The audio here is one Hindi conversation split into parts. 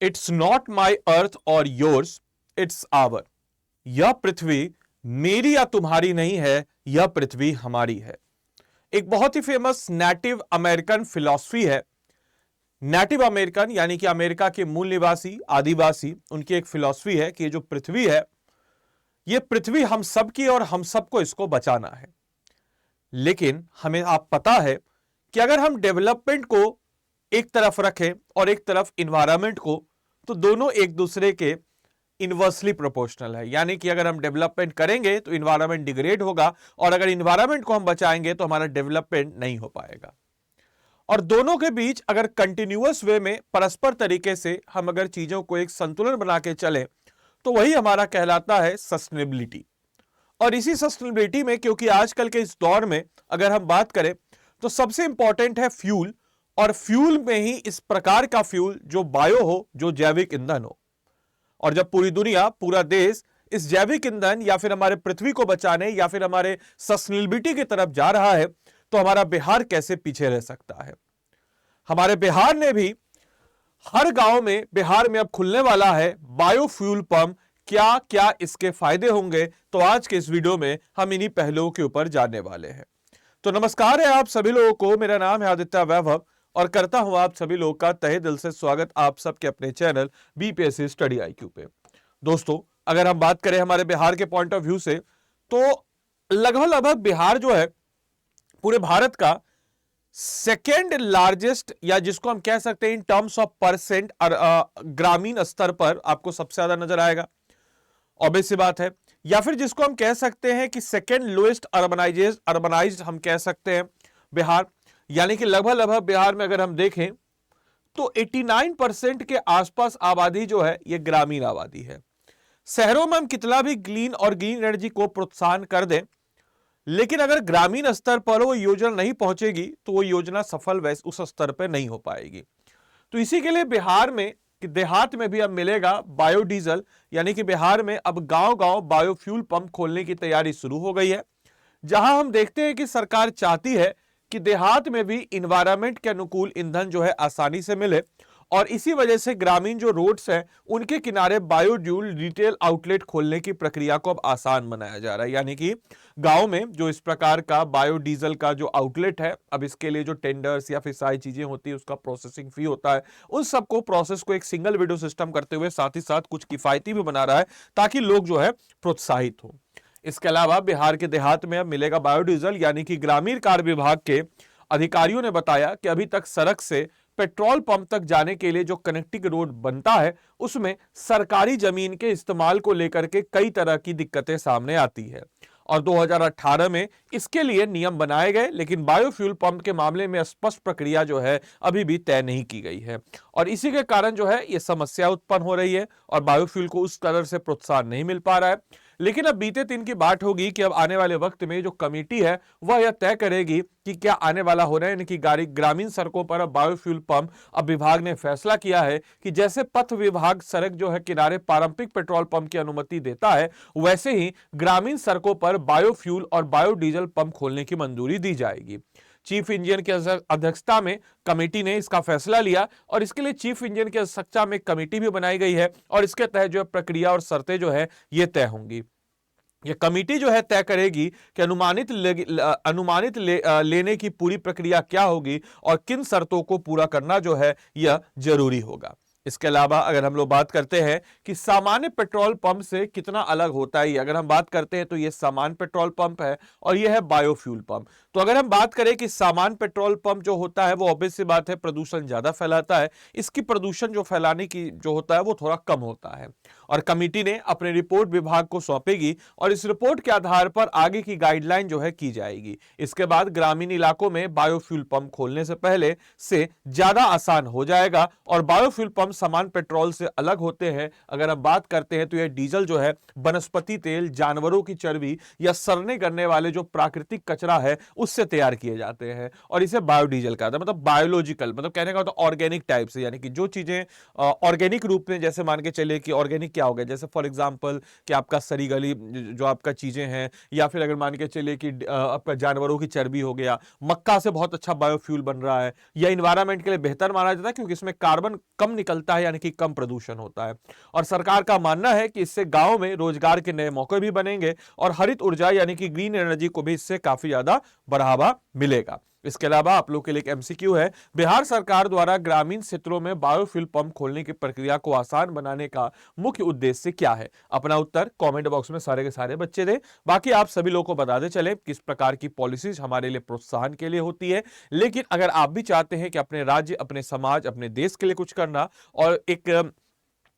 इट्स नॉट माई अर्थ और योर्स, इट्स आवर। यह पृथ्वी मेरी या तुम्हारी नहीं है, यह पृथ्वी हमारी है। एक बहुत ही फेमस नेटिव अमेरिकन फिलॉसफी है। नेटिव अमेरिकन यानी कि अमेरिका के मूल निवासी आदिवासी, उनकी एक फिलॉसफी है कि ये जो पृथ्वी है, ये पृथ्वी हम सब की और हम सबको इसको बचाना है। लेकिन हमें आप पता है कि अगर हम डेवलपमेंट को एक तरफ रखें और एक तरफ इन्वायरमेंट को, तो दोनों एक दूसरे के इनवर्सली प्रोपोर्शनल है। यानी कि अगर हम डेवलपमेंट करेंगे तो इन्वायरमेंट डिग्रेड होगा, और अगर इन्वायरमेंट को हम बचाएंगे तो हमारा डेवलपमेंट नहीं हो पाएगा। और दोनों के बीच अगर कंटिन्यूअस वे में परस्पर तरीके से हम अगर चीजों को एक संतुलन बना के चलें, तो वही हमारा कहलाता है सस्टेनेबिलिटी। और इसी सस्टेनेबिलिटी में, क्योंकि आजकल के इस दौर में अगर हम बात करें तो सबसे इंपॉर्टेंट है फ्यूल, और फ्यूल में ही इस प्रकार का फ्यूल जो बायो हो, जो जैविक ईंधन हो। और जब पूरी दुनिया, पूरा देश इस जैविक ईंधन या फिर हमारे पृथ्वी को बचाने या फिर हमारे सस्टेनेबिलिटी की तरफ जा रहा है, तो हमारा बिहार कैसे पीछे रह सकता है। हमारे बिहार ने भी हर गांव में, बिहार में अब खुलने वाला है बायोफ्यूल पंप। क्या क्या इसके फायदे होंगे, तो आज के इस वीडियो में हम इन्हीं पहलुओं के ऊपर जानने वाले हैं। तो नमस्कार है आप सभी लोगों को, मेरा नाम है आदित्य वैभव और करता हूं आप सभी लोगों का तहे दिल से स्वागत आप सबके अपने चैनल बीपीएससी स्टडी आईक्यू पे। दोस्तों, अगर हम बात करें हमारे बिहार के पॉइंट ऑफ व्यू से, तो लगभग बिहार जो है पूरे भारत का सेकेंड लार्जेस्ट, या जिसको हम कह सकते हैं इन टर्म्स ऑफ परसेंट ग्रामीण स्तर पर आपको सबसे ज्यादा नजर आएगा, ऑब्वियस सी बात है। या फिर जिसको हम कह सकते हैं कि सेकेंड लोएस्ट अर्बनाइज्ड हम कह सकते हैं बिहार। यानी कि लगभग बिहार में अगर हम देखें तो 89% के आसपास आबादी जो है ये ग्रामीण आबादी है। शहरों में हम कितना भी क्लीन और ग्रीन एनर्जी को प्रोत्साहन कर दें, लेकिन अगर ग्रामीण स्तर पर वो योजना नहीं पहुंचेगी तो वो योजना सफल वैसे उस स्तर पर नहीं हो पाएगी। तो इसी के लिए बिहार में कि देहात में भी अब मिलेगा बायोडीजल, यानी कि बिहार में अब गांव-गांव बायोफ्यूल पंप खोलने की तैयारी शुरू हो गई है। जहां हम देखते हैं कि सरकार चाहती है कि देहात में भी इन्वायरमेंट के अनुकूल ईंधन जो है आसानी से मिले, और इसी वजह से ग्रामीण जो रोड्स हैं उनके किनारे बायोड्यूल रिटेल आउटलेट खोलने की प्रक्रिया को अब आसान बनाया जा रहा है। यानी कि गांव में जो इस प्रकार का बायोडीजल का जो आउटलेट है, अब इसके लिए जो टेंडर्स या फिर सारी चीजें होती है, उसका प्रोसेसिंग फी होता है, उन सबको प्रोसेस को एक सिंगल विंडो सिस्टम करते हुए साथ ही साथ कुछ किफायती भी बना रहा है ताकि लोग जो है प्रोत्साहित हो। इसके अलावा बिहार के देहात में अब मिलेगा बायोडीजल, यानी कि ग्रामीण कार्य विभाग के अधिकारियों ने बताया कि अभी तक सड़क से पेट्रोल पंप तक जाने के लिए जो कनेक्टिंग रोड बनता है, उसमें सरकारी जमीन के इस्तेमाल को लेकर के कई तरह की दिक्कतें सामने आती है। और 2018 में इसके लिए नियम बनाए गए, लेकिन बायोफ्यूल पंप के मामले में स्पष्ट प्रक्रिया जो है अभी भी तय नहीं की गई है, और इसी के कारण जो है ये समस्या उत्पन्न हो रही है और बायोफ्यूल को उस तरह से प्रोत्साहन नहीं मिल पा रहा है। लेकिन अब बीते दिन की बात होगी कि अब आने वाले वक्त में जो कमेटी है वह यह तय करेगी कि क्या आने वाला हो रहा है। यानी कि ग्रामीण सड़कों पर अब बायोफ्यूल पंप, अब विभाग ने फैसला किया है कि जैसे पथ विभाग सड़क जो है किनारे पारंपरिक पेट्रोल पंप की अनुमति देता है, वैसे ही ग्रामीण सड़कों पर बायोफ्यूल और बायोडीजल पंप खोलने की मंजूरी दी जाएगी। चीफ इंजीनियर की अध्यक्षता में कमेटी ने इसका फैसला लिया, और इसके लिए चीफ इंजीनियर की अध्यक्षता में कमेटी भी बनाई गई है, और इसके तहत जो प्रक्रिया और शर्तें जो है ये तय होंगी। यह कमेटी जो है तय करेगी कि लेने की पूरी प्रक्रिया क्या होगी और किन शर्तों को पूरा करना जो है यह जरूरी होगा। इसके अलावा अगर हम लोग बात करते हैं कि सामान्य पेट्रोल पंप से कितना अलग होता है, अगर हम बात करते हैं तो यह सामान्य पेट्रोल पंप है और यह है बायोफ्यूल पंप। तो अगर हम बात करें कि सामान्य पेट्रोल पंप जो होता है वो ऑब्वियस सी बात है प्रदूषण ज्यादा फैलाता है, इसकी प्रदूषण जो फैलाने की जो होता है वो थोड़ा कम होता है, और कमेटी ने अपनी रिपोर्ट विभाग को सौंपेगी और इस रिपोर्ट के आधार पर आगे की गाइडलाइन जो है की जाएगी। इसके बाद ग्रामीण इलाकों में बायोफ्यूल पंप खोलने से पहले से ज्यादा आसान हो जाएगा, और बायोफ्यूल पंप सामान्य पेट्रोल से अलग होते हैं। अगर हम बात करते हैं तो यह डीजल जो है वनस्पति तेल, जानवरों की चर्बी या सड़ने करने वाले जो प्राकृतिक कचरा है उससे तैयार किए जाते हैं, और इसे बायोडीजल कहा जाता है। मतलब बायोलॉजिकल, मतलब कहने का मतलब ऑर्गेनिक टाइप से, यानी कि जो चीजें ऑर्गेनिक रूप में, जैसे मान के चलिए कि ऑर्गेनिक क्या हो गया, जैसे फॉर एग्जांपल कि आपका सरी गली जो आपका चीजें हैं, या फिर अगर मान के चलिए कि आपका जानवरों की चर्बी हो गया, मक्का से बहुत अच्छा बायोफ्यूल बन रहा है, या इन्वायरमेंट के लिए बेहतर माना जाता है क्योंकि इसमें कार्बन कम निकलता मिलता है, यानी कि कम प्रदूषण होता है। और सरकार का मानना है कि इससे गांव में रोजगार के नए मौके भी बनेंगे और हरित ऊर्जा यानी कि ग्रीन एनर्जी को भी इससे काफी ज्यादा बढ़ावा मिलेगा। इसके अलावा आप लोग के लिए एक एमसीक्यू है, बिहार सरकार द्वारा ग्रामीण क्षेत्रों में बायोफ्यूल पंप खोलने की प्रक्रिया को आसान बनाने का मुख्य उद्देश्य क्या है? अपना उत्तर कमेंट बॉक्स में सारे के सारे बच्चे दें। बाकी आप सभी लोगों को बताते चले किस प्रकार की पॉलिसीज हमारे लिए प्रोत्साहन के लिए होती है। लेकिन अगर आप भी चाहते हैं कि अपने राज्य, अपने समाज, अपने देश के लिए कुछ करना, और एक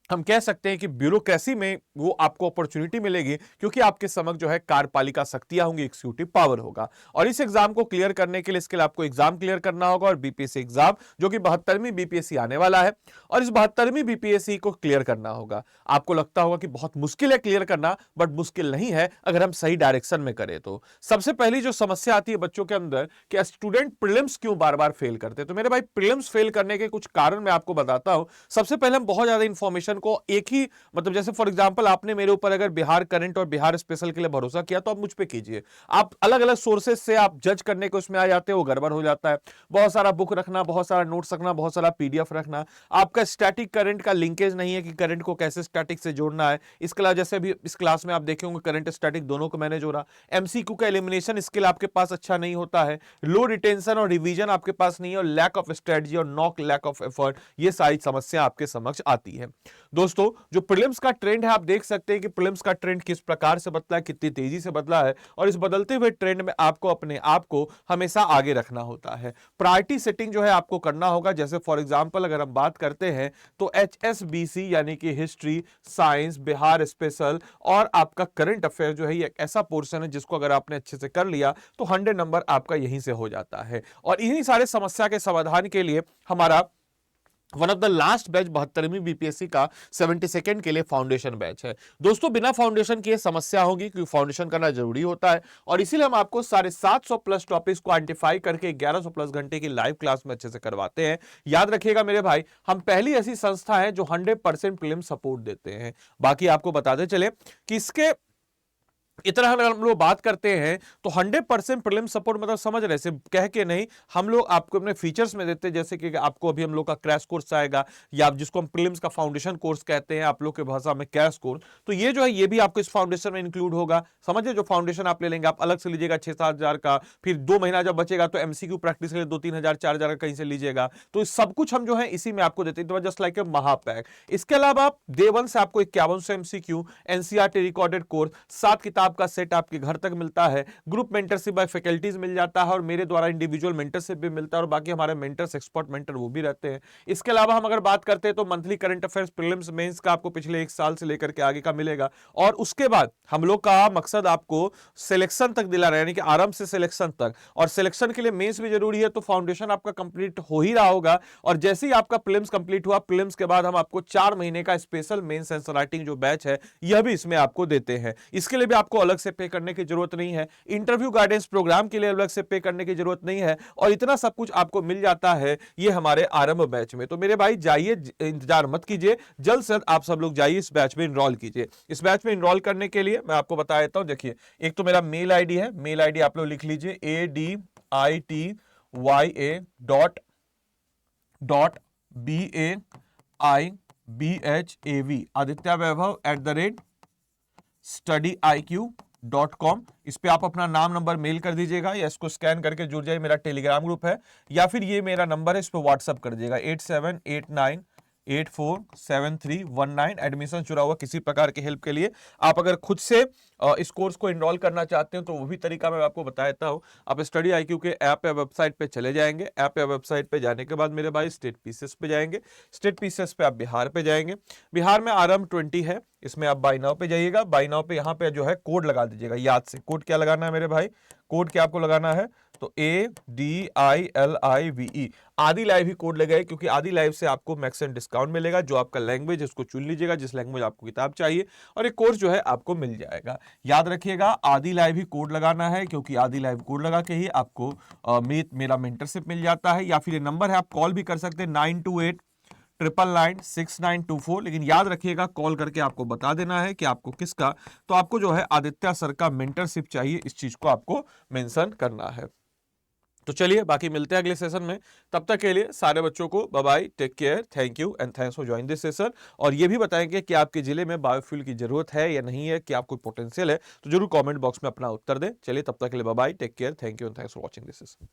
हम कह सकते हैं कि ब्यूरोक्रेसी में वो आपको अपॉर्चुनिटी मिलेगी, क्योंकि आपके समक्ष जो है कार्यपालिका शक्तियां होंगी, एग्जीक्यूटिव पावर होगा। और इस एग्जाम को क्लियर करने के लिए इसके लिए आपको एग्जाम क्लियर करना होगा, और बीपीएससी एग्जाम जो कि 72वीं बीपीएससी आने वाला है, और इस 72वीं बीपीएससी को क्लियर करना होगा। आपको लगता होगा कि बहुत मुश्किल है क्लियर करना, बट मुश्किल नहीं है अगर हम सही डायरेक्शन में करें तो। सबसे पहली जो समस्या आती है बच्चों के अंदर कि स्टूडेंट प्रीलिम्स क्यों बार बार फेल करते हैं, तो मेरे भाई प्रीलिम्स फेल करने के कुछ कारण मैं आपको बताता हूं। सबसे पहले हम बहुत ज्यादा इंफॉर्मेशन को एक ही, मतलब जैसे फॉर एग्जांपल आपने मेरे ऊपर अगर बिहार करंट और बिहार स्पेशल के लिए भरोसा किया, तो आप मुझ पे कीजिए। आप अलग अलग सोर्सेज से आप जज करने के उसमें आ जाते हो, वो गड़बड़ हो जाता है। बहुत सारा बुक रखना, बहुत सारा नोट्स रखना, बहुत सारा पीडीएफ रखना, आपका स्टैटिक करंट का लिंकेज नहीं है कि करंट को कैसे स्टैटिक से जोड़ना है। इसके अलावा जैसे भी इस क्लास में आप देखे होंगे करंट स्टैटिक दोनों को मैंने जोड़ा। एमसीक्यू का एलिमिनेशन स्किल आपके पास अच्छा नहीं होता है, लो रिटेंशन और रिवीजन आपके पास नहीं है, और लैक ऑफ स्ट्रेटजी और नॉक लैक ऑफ एफर्ट, ये सारी समस्या आपके समक्ष आती है। दोस्तों जो प्रीलिम्स का ट्रेंड है, आप देख सकते हैं कि प्रीलिम्स का ट्रेंड किस प्रकार से बदला है, कितनी तेजी से बदला है, और इस बदलते हुए ट्रेंड में आपको अपने आप को हमेशा आगे रखना होता है। प्रायोरिटी सेटिंग जो है आपको करना होगा। जैसे फॉर एग्जांपल अगर हम बात करते हैं तो एचएसबीसी यानी कि हिस्ट्री, साइंस, बिहार स्पेशल और आपका करंट अफेयर जो है, ये एक ऐसा पोर्शन है जिसको अगर आपने अच्छे से कर लिया तो 100 नंबर आपका यहीं से हो जाता है। और इन्हीं सारे समस्या के समाधान के लिए हमारा one of the last batch 72वीं बीपीएससी का 72nd के लिए फाउंडेशन बैच है। दोस्तों बिना फाउंडेशन की समस्या होगी, क्योंकि फाउंडेशन करना जरूरी होता है, और इसीलिए हम आपको 750 प्लस टॉपिक्स को आइडेंटिफाई करके 1100 प्लस घंटे की लाइव क्लास में अच्छे से करवाते हैं। याद रखिएगा मेरे भाई, हम पहली ऐसी संस्था है जो 100% प्रीलिम सपोर्ट देते हैं। बाकी आपको बताते चले कि इसके इतना हम लोग बात करते हैं तो 100% प्रीलिम सपोर्ट मतलब समझ रहे, सिर्फ कह के नहीं, हम लोग आपको अपने फीचर्स में देते हैं। जैसे कि आपको अभी हम लोग का क्रैश कोर्स आएगा, या जिसको हम प्रीलिम्स का फाउंडेशन कोर्स कहते हैं आप लोग के भाषा में क्रैश कोर्स, तो ये जो है ये भी आपको इस फाउंडेशन में इंक्लूड होगा। समझिए, जो फाउंडेशन आप ले लेंगे, आप अलग से लीजिएगा 6-7 हजार का, फिर 2 महीना जब बचेगा तो एमसीक्यू प्रैक्टिस के लिए 2-3 हजार 4 हजार कहीं से लीजिएगा। तो सब कुछ हम जो है इसी में आपको देते हैं, जस्ट लाइक ए महापैक। इसके अलावा आप डे 1 से आपको 5100 एमसीक्यू, एनसीईआरटी रिकॉर्डेड कोर्स, 7 किताब का सेट आपके घर तक मिलता है, ग्रुप मेंटरशिप बाय फैकल्टीज मिल जाता है, और मेरे द्वारा इंडिविजुअल मेंटरशिप भी मिलता है, और बाकी हमारे मेंटर्स, एक्सपर्ट मेंटर वो भी रहते हैं। इसके अलावा हम अगर बात करते हैं तो monthly current affairs, prelims, mains का आपको पिछले 1 साल से लेकर के आगे का मिलेगा। और उसके बाद हम लोग का मकसद आपको सिलेक्शन तक दिला रहा है, यानी कि आरंभ से सिलेक्शन तक, और सिलेक्शन के लिए मेंस भी जरूरी है, तो फाउंडेशन आपका कंप्लीट हो ही रहा होगा। और जैसे ही आपका प्रीलिम्स कंप्लीट हुआ, प्रीलिम्स के बाद हम आपको 4 महीने का स्पेशल मेंस आंसर राइटिंग जो बैच है, यह भी इसमें आपको देते हैं। इसके लिए भी आपको अलग से पे करने की जरूरत नहीं है, इंटरव्यू गाइडेंस प्रोग्राम के लिए अलग से पे करने की जरूरत नहीं है, और इतना सब कुछ आपको मिल जाता है ये हमारे आरंभ बैच में। तो मेरे भाई जाइए, इंतजार मत कीजिए, जल्द से जल्द आप सब लोग जाइए इस बैच में इनरोल कीजिए। इस बैच में इनरोल करने के लिए मैं आपको बता देता हूं, देखिए एक तो मेरा मेल आईडी है, मेल आईडी आप लोग लिख लीजिए ADITYA.BAIBHAV AdityVaibhav@studiiq.com। इस पे आप अपना नाम, नंबर, मेल कर दीजिएगा, या इसको स्कैन करके जुड़ जाइए। मेरा टेलीग्राम ग्रुप है, या फिर ये मेरा नंबर है, इस पे व्हाट्सएप कर दीजिएगा 8789847319। एडमिशन जुड़ा हुआ किसी प्रकार की हेल्प के लिए आप अगर खुद से इस कोर्स को इनरोल करना चाहते हो तो वो भी तरीका मैं आपको बता देता हूं। आप स्टडी आईक्यू के ऐप या वेबसाइट पे चले जाएंगे। ऐप या वेबसाइट पे जाने के बाद मेरे भाई स्टेट पीसेस पे जाएंगे, स्टेट पीसेस पे आप बिहार पे जाएंगे। बिहार में आरंभ 20 है, इसमें आप बाय नाउ पे जाइएगा। बाय नाउ पे यहाँ पे जो है कोड लगा दीजिएगा, याद से कोड क्या लगाना है मेरे भाई, कोड क्या आपको लगाना है, तो ADILIVE आदि लाइव ही कोड लगाए, क्योंकि आदि लाइव से आपको मैक्सिमम डिस्काउंट मिलेगा। जो आपका लैंग्वेज है उसको चुन लीजिएगा, जिस लैंग्वेज आपको किताब चाहिए, और एक कोर्स जो है आपको मिल जाएगा। याद रखिएगा आदि लाइव ही कोड लगाना है, क्योंकि आदि लाइव कोड लगा के ही आपको मेरा मेंटरशिप मिल जाता है। या फिर ये नंबर है, आप कॉल भी कर सकते हैं 9289996924। लेकिन याद रखिएगा कॉल करके आपको बता देना है कि आपको किसका, तो आपको जो है आदित्य सर का मेंटरशिप चाहिए, इस चीज को आपको मेंशन करना है। तो चलिए बाकी मिलते हैं अगले सेशन में। तब तक के लिए सारे बच्चों को bye bye, take care, thank you and thanks for join this session. और ये भी बताएंगे कि आपके जिले में बायोफ्यूल की जरूरत है या नहीं है, कि आपको पोटेंशियल है, तो जरूर कमेंट बॉक्स में अपना उत्तर दें। चलिए तब तक के लिए bye bye, take care, thank you and thanks for watching this session.